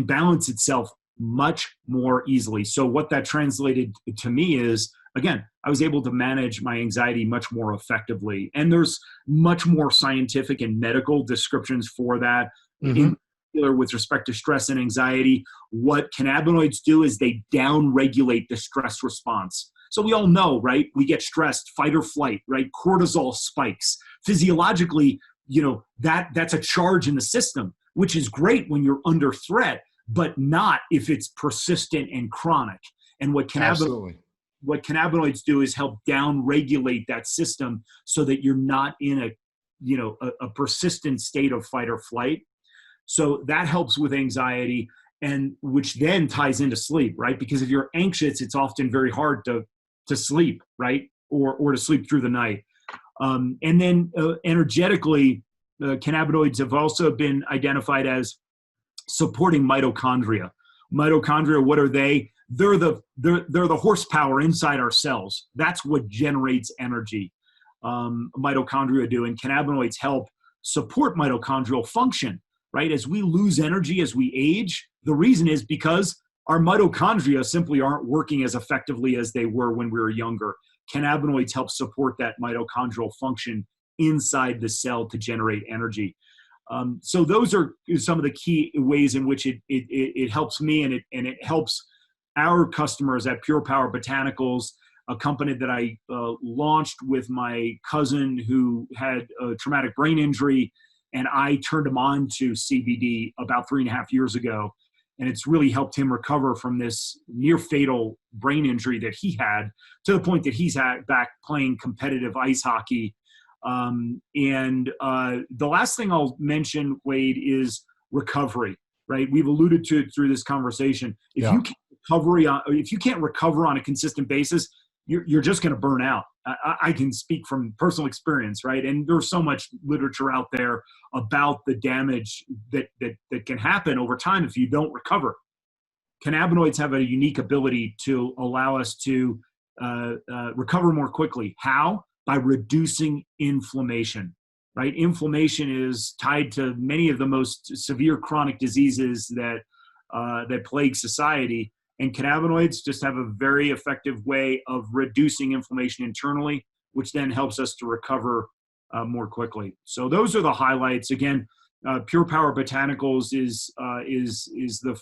balance itself much more easily. So what that translated to me is, again, I was able to manage my anxiety much more effectively. And there's much more scientific and medical descriptions for that. Mm-hmm. In particular, with respect to stress and anxiety, what cannabinoids do is they down-regulate the stress response. So we all know, right? We get stressed, fight or flight, right? Cortisol spikes. Physiologically, that's a charge in the system, which is great when you're under threat, but not if it's persistent and chronic. And what cannabinoids do is help down-regulate that system so that you're not in a persistent state of fight or flight. So that helps with anxiety, and which then ties into sleep, right? Because if you're anxious, it's often very hard to sleep, right? Or to sleep through the night. And then energetically, cannabinoids have also been identified as supporting mitochondria. Mitochondria, what are they? They're the horsepower inside our cells. That's what generates energy. Mitochondria do, and cannabinoids help support mitochondrial function, right? As we lose energy as we age, the reason is because our mitochondria simply aren't working as effectively as they were when we were younger. Cannabinoids help support that mitochondrial function inside the cell to generate energy. So those are some of the key ways in which it helps me, and it helps our customers at Pure Power Botanicals, a company that I launched with my cousin who had a traumatic brain injury, and I turned him on to CBD about 3.5 years ago. And it's really helped him recover from this near fatal brain injury that he had, to the point that he's back playing competitive ice hockey. And the last thing I'll mention, Wade, is recovery, right? We've alluded to it through this conversation. If you can't recover on a consistent basis, you're just going to burn out. I can speak from personal experience, right? And there's so much literature out there about the damage that can happen over time if you don't recover. Cannabinoids have a unique ability to allow us to recover more quickly. How? By reducing inflammation, right? Inflammation is tied to many of the most severe chronic diseases that plague society. And cannabinoids just have a very effective way of reducing inflammation internally, which then helps us to recover more quickly. So those are the highlights. Again, Pure Power Botanicals is the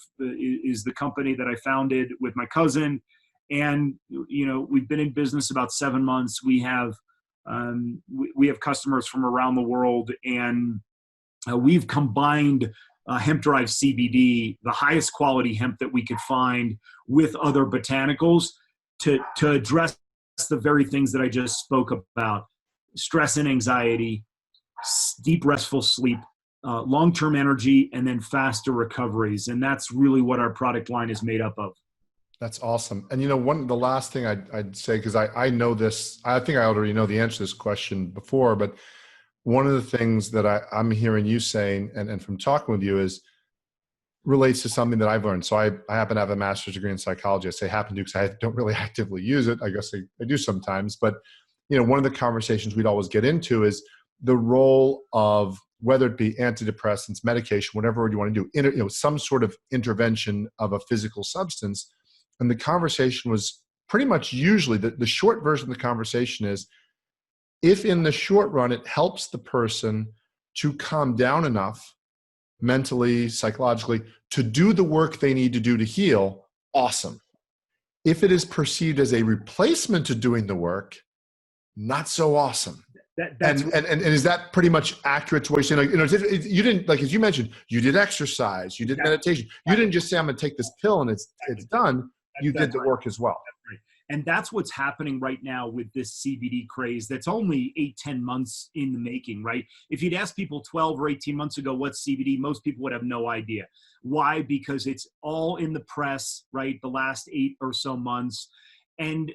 company that I founded with my cousin, and we've been in business about 7 months. We have customers from around the world, and we've combined hemp-derived CBD, the highest quality hemp that we could find, with other botanicals to address the very things that I just spoke about: stress and anxiety, deep restful sleep, long-term energy, and then faster recoveries. And that's really what our product line is made up of. That's awesome. And the last thing I'd say, because I know this, I think I already know the answer to this question before, but one of the things that I'm hearing you saying, and from talking with you, is relates to something that I've learned. So I happen to have a master's degree in psychology. I say happen to because I don't really actively use it. I guess I do sometimes. But one of the conversations we'd always get into is the role of, whether it be antidepressants, medication, whatever you want to do, some sort of intervention of a physical substance. And the conversation was pretty much usually, the short version of the conversation is, if in the short run it helps the person to calm down enough mentally, psychologically, to do the work they need to do to heal, awesome. If it is perceived as a replacement to doing the work, not so awesome. And is that pretty much accurate to what you're saying? You didn't, like, as you mentioned, you did exercise, you did meditation. You didn't just say, I'm going to take this pill and it's done. You did the work as well. And that's what's happening right now with this CBD craze that's only 8-10 months in the making, right? If you'd ask people 12 or 18 months ago what's CBD, most people would have no idea. Why? Because it's all in the press, right? The last 8 or so months. And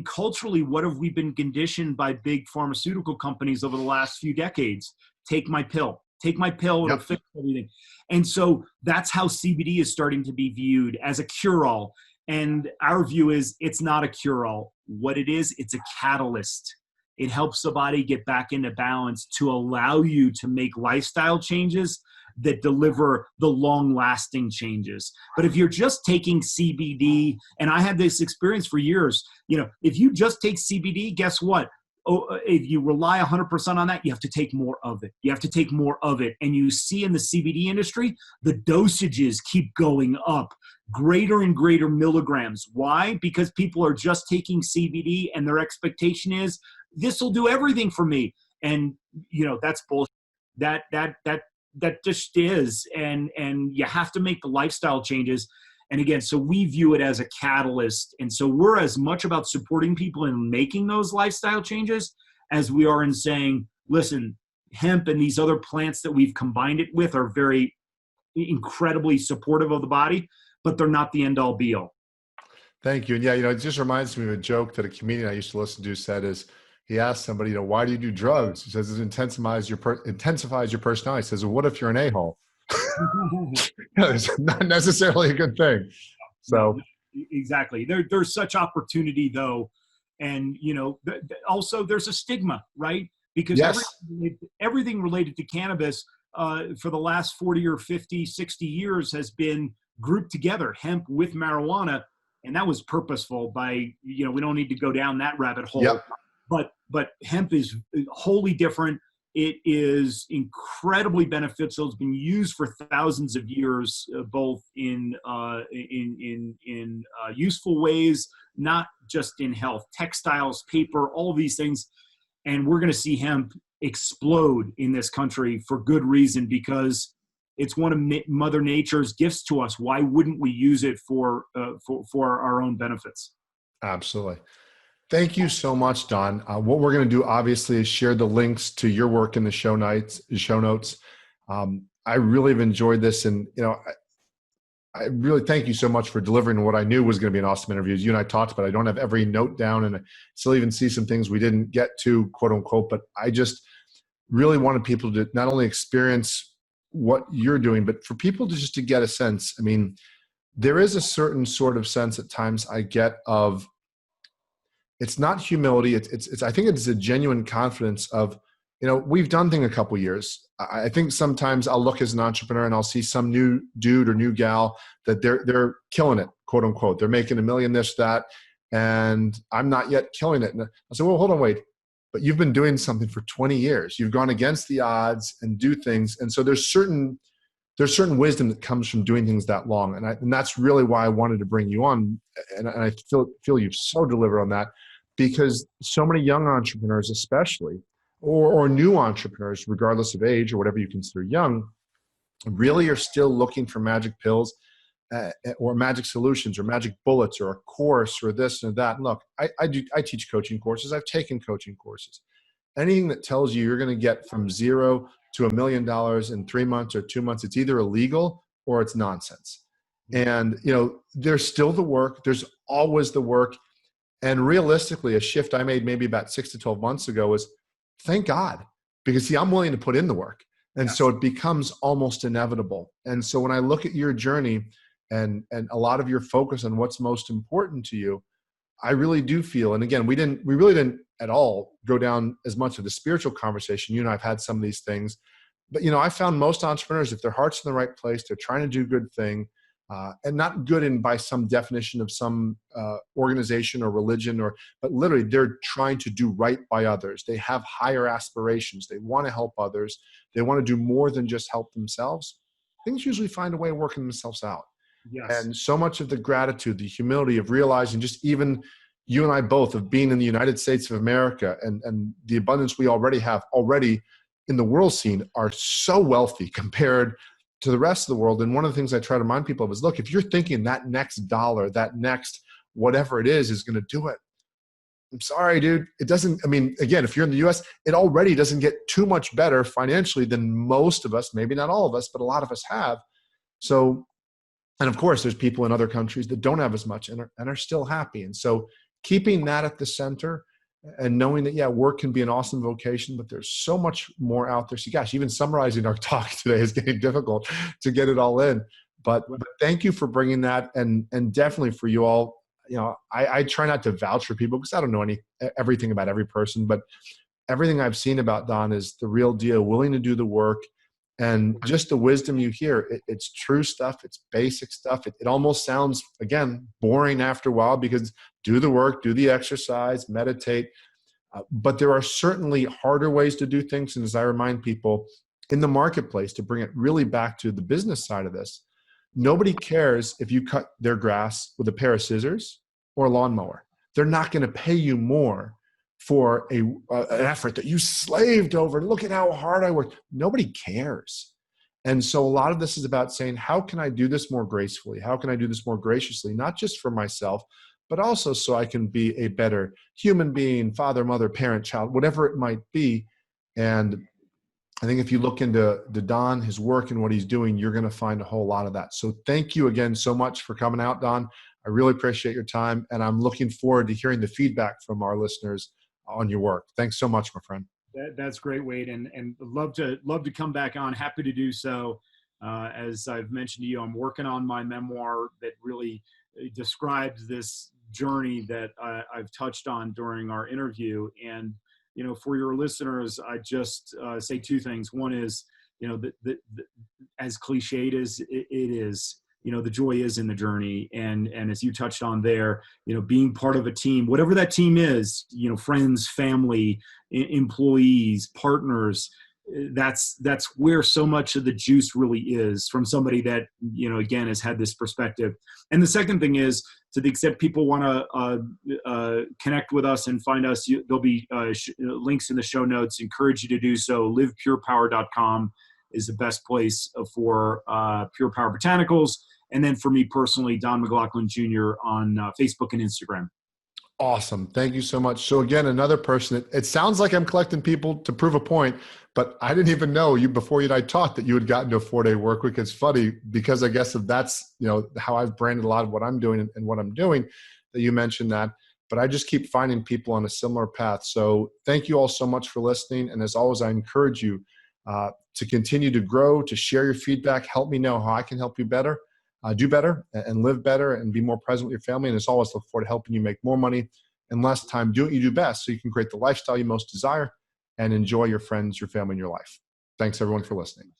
culturally, what have we been conditioned by big pharmaceutical companies over the last few decades? Take my pill. Take my pill, it'll fix everything. And so that's how CBD is starting to be viewed, as a cure-all. And our view is it's not a cure-all. What it is, it's a catalyst. It helps the body get back into balance to allow you to make lifestyle changes that deliver the long-lasting changes. But if you're just taking CBD, and I had this experience for years, if you just take CBD, guess what? If you rely 100% on that, you have to take more of it. You have to take more of it. And you see in the CBD industry, the dosages keep going up, greater and greater milligrams. Why? Because people are just taking CBD and their expectation is, this will do everything for me. And, that's bullshit. That just is. And you have to make the lifestyle changes. And again, so we view it as a catalyst. And so we're as much about supporting people in making those lifestyle changes as we are in saying, listen, hemp and these other plants that we've combined it with are very incredibly supportive of the body, but they're not the end all be all. Thank you. And it just reminds me of a joke that a comedian I used to listen to said is, he asked somebody, why do you do drugs? He says, it intensifies your personality. He says, well, what if you're an a-hole? It's not necessarily a good thing. So exactly. There's such opportunity though. And, also there's a stigma, right? Because everything related to cannabis for the last 40 or 50, 60 years has been grouped together, hemp with marijuana. And that was purposeful by, we don't need to go down that rabbit hole. Yep. But hemp is wholly different. It is incredibly beneficial. It's been used for thousands of years, both in useful ways, not just in health, textiles, paper, all these things. And we're going to see hemp explode in this country for good reason, because it's one of Mother Nature's gifts to us. Why wouldn't we use it for our own benefits? Absolutely. Thank you so much, Don. What we're going to do, obviously, is share the links to your work in the show notes. I really have enjoyed this, and I really thank you so much for delivering what I knew was going to be an awesome interview. As you and I talked about, I don't have every note down, and I still even see some things we didn't get to, quote unquote. But I just really wanted people to not only experience what you're doing, but for people to get a sense. I mean, there is a certain sort of sense at times I get of it's not humility. I think it's a genuine confidence of, we've done things a couple years. I think sometimes I'll look as an entrepreneur and I'll see some new dude or new gal that they're killing it, quote unquote. They're making $1 million, this, that, and I'm not yet killing it. And I say, well, hold on, wait. But you've been doing something for 20 years. You've gone against the odds and do things. And so there's certain wisdom that comes from doing things that long. And that's really why I wanted to bring you on. And I feel you've so delivered on that, because so many young entrepreneurs, especially, or new entrepreneurs, regardless of age or whatever you consider young, really are still looking for magic pills or magic solutions or magic bullets or a course or this and that. And look, I teach coaching courses. I've taken coaching courses. Anything that tells you you're going to get from 0 to $1 million in 3 months or 2 months, it's either illegal or it's nonsense. And, there's still the work. There's always the work. And realistically, a shift I made maybe about 6 to 12 months ago was, thank God, because see, I'm willing to put in the work. And yes. So it becomes almost inevitable. And so when I look at your journey and a lot of your focus on what's most important to you, I really do feel, and again, we really didn't at all go down as much of the spiritual conversation. You and I have had some of these things, but I found most entrepreneurs, if their heart's in the right place, they're trying to do a good thing, and not good in by some definition of some organization or religion, but literally they're trying to do right by others. They have higher aspirations. They want to help others. They want to do more than just help themselves. Things usually find a way of working themselves out. Yes. And so much of the gratitude, the humility of realizing, just even you and I both, of being in the United States of America and the abundance we already have in the world scene, are so wealthy compared to the rest of the world. And one of the things I try to remind people of is, look, if you're thinking that next dollar, that next whatever it is going to do it, I'm sorry, dude. It doesn't, again, if you're in the US, it already doesn't get too much better financially than most of us, maybe not all of us, but a lot of us have. So, and of course, there's people in other countries that don't have as much and are still happy. And so keeping that at the center and knowing that, yeah, work can be an awesome vocation, but there's so much more out there. So gosh, even summarizing our talk today is getting difficult to get it all in. But thank you for bringing that. And definitely for you all, I try not to vouch for people because I don't know everything about every person, but everything I've seen about Don is the real deal, willing to do the work. And just the wisdom you hear, it's true stuff. It's basic stuff. It almost sounds, again, boring after a while, because do the work, do the exercise, meditate. But there are certainly harder ways to do things. And as I remind people in the marketplace, to bring it really back to the business side of this, nobody cares if you cut their grass with a pair of scissors or a lawnmower. They're not going to pay you more for an effort that you slaved over. Look at how hard I worked. Nobody cares. And so a lot of this is about saying, how can I do this more gracefully? How can I do this more graciously? Not just for myself, but also so I can be a better human being, father, mother, parent, child, whatever it might be. And I think if you look into Don, his work and what he's doing, you're going to find a whole lot of that. So thank you again so much for coming out, Don. I really appreciate your time. And I'm looking forward to hearing the feedback from our listeners on your work. Thanks so much, my friend. That's great, Wade, and love to come back on. Happy to do so. As I've mentioned to you, I'm working on my memoir that really describes this journey that I've touched on during our interview. And for your listeners, I just say two things. One is, as cliched as it is, the joy is in the journey. And as you touched on there, being part of a team, whatever that team is, friends, family, employees, partners, that's where so much of the juice really is, from somebody that, again, has had this perspective. And the second thing is, to the extent people want to connect with us and find us, there'll be links in the show notes. Encourage you to do so. livepurepower.com is the best place for Pure Power Botanicals. And then for me personally, Don McLaughlin Jr. on Facebook and Instagram. Awesome. Thank you so much. So again, another person, it sounds like I'm collecting people to prove a point, but I didn't even know you before you and I talked that you had gotten to a 4-day work week. It's funny because I guess that's, how I've branded a lot of what I'm doing and what I'm doing, that you mentioned that, but I just keep finding people on a similar path. So thank you all so much for listening. And as always, I encourage you to continue to grow, to share your feedback, help me know how I can help you better. Do better and live better and be more present with your family. And as always, look forward to helping you make more money, and less time doing what you do best so you can create the lifestyle you most desire and enjoy your friends, your family, and your life. Thanks everyone for listening.